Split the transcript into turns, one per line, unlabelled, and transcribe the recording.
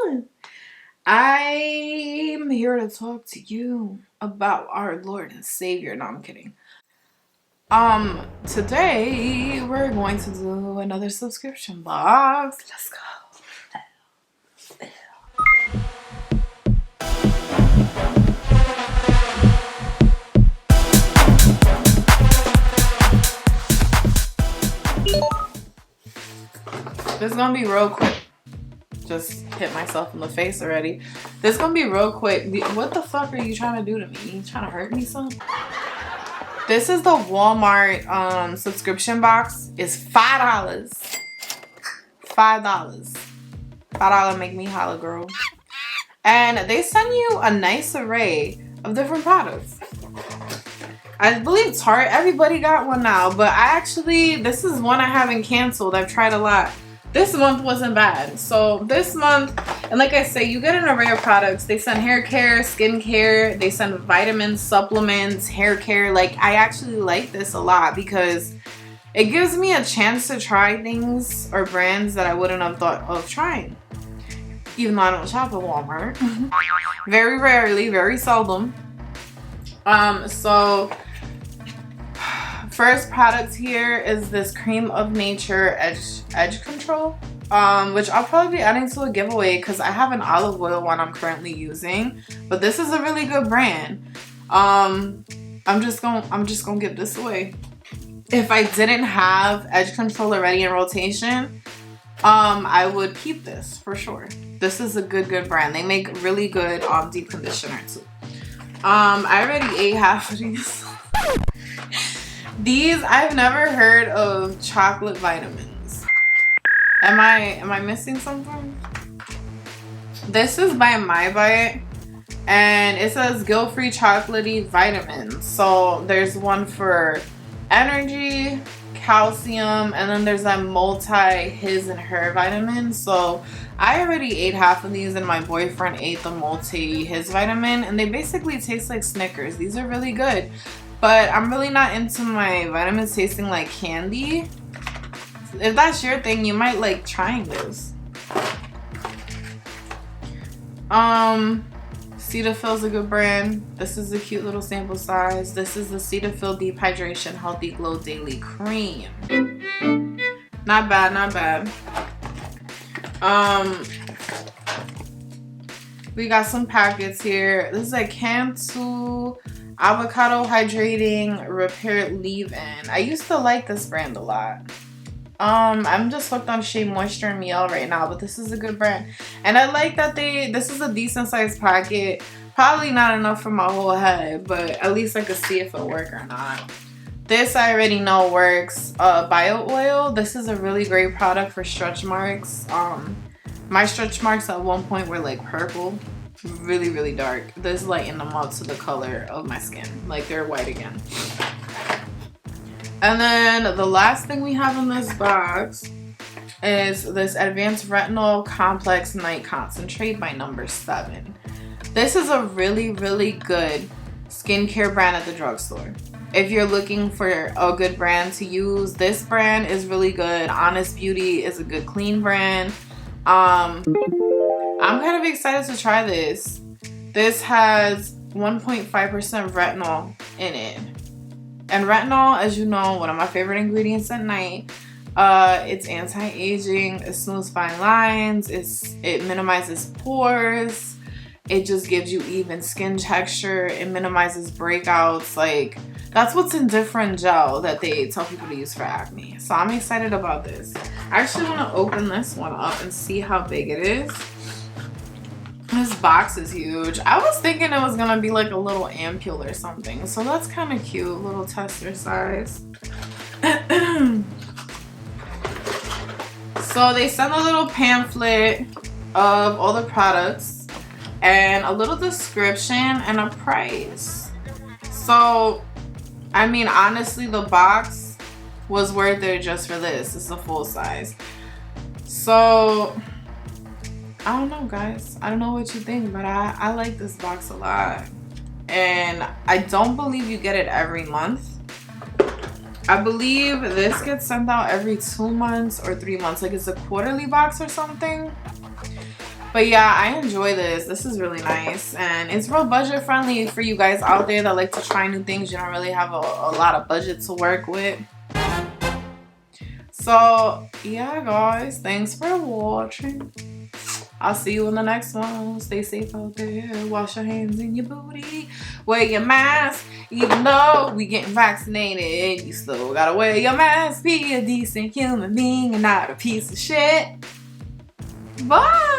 on? I'm here to talk to you about our Lord and Savior. No, I'm kidding. Today we're going to do another subscription box. Let's go. This is gonna be real quick. Just hit myself in the face already. This is gonna be real quick. What the fuck are you trying to do to me? You trying to hurt me son? This is the Walmart subscription box. It's $5. $5 make me holla, girl. And they send you a nice array of different products. I believe Tarte, everybody got one now, but this is one I haven't canceled. I've tried a lot. This month wasn't bad. So this month, and like I say, you get an array of products. They send hair care, skin care, they send vitamins, supplements, hair care. Like, I actually like this a lot because it gives me a chance to try things or brands that I wouldn't have thought of trying. Even though I don't shop at Walmart. Very rarely, very seldom. So first product here is this Creme of Nature Edge Control, which I'll probably be adding to a giveaway because I have an olive oil one I'm currently using, but this is a really good brand. I'm just gonna give this away. If I didn't have Edge Control already in rotation, I would keep this for sure. This is a good brand. They make really good deep conditioner too. I already ate half of these. These, I've never heard of chocolate vitamins. Am I missing something? This is by My Bite, and it says guilt-free chocolatey vitamins. So there's one for energy, calcium, and then there's that multi his and her vitamin. So I already ate half of these and my boyfriend ate the multi his vitamin, and they basically taste like Snickers. These are really good, but I'm really not into my vitamins tasting like candy. If that's your thing, you might like trying this. Cetaphil's a good brand. This is a cute little sample size. This is the Cetaphil Deep Hydration Healthy Glow Daily Cream. Not bad, not bad. We got some packets here. This is a Cantu Avocado Hydrating Repair Leave-In. I used to like this brand a lot. I'm just hooked on Shea Moisture and Miel right now, but this is a good brand. And I like that this is a decent sized packet. Probably not enough for my whole head, but at least I could see if it works or not. This I already know works. Bio Oil. This is a really great product for stretch marks. My stretch marks at one point were like purple. Really dark. This lightened them up to the color of my skin. Like they're white again. And then the last thing we have in this box is this Advanced Retinol Complex Night Concentrate by No. 7. This is a really good skincare brand at the drugstore. If you're looking for a good brand to use, this brand is really good. Honest Beauty is a good clean brand. I'm kind of excited to try this. This has 1.5% retinol in it. And retinol, as you know, one of my favorite ingredients at night. It's anti-aging, it smooths fine lines, it minimizes pores, it just gives you even skin texture, it minimizes breakouts. Like, that's what's in different gel that they tell people to use for acne. So I'm excited about this. I actually want to open this one up and see how big it is. This box is huge. I was thinking it was gonna be like a little ampule or something, so that's kind of cute. Little tester size. So they send a little pamphlet of all the products and a little description and a price. So I mean, honestly, the box was worth it just for this. It's a full size. So I don't know, guys. I don't know what you think, but I like this box a lot. And I don't believe you get it every month. I believe this gets sent out every 2 months or 3 months. Like, it's a quarterly box or something. But yeah, I enjoy this. This is really nice. And it's real budget friendly for you guys out there that like to try new things. You don't really have a lot of budget to work with. So yeah, guys, thanks for watching. I'll see you in the next one. Stay safe out there. Wash your hands in your booty. Wear your mask. Even though we getting vaccinated, you still gotta wear your mask. Be a decent human being and not a piece of shit. Bye.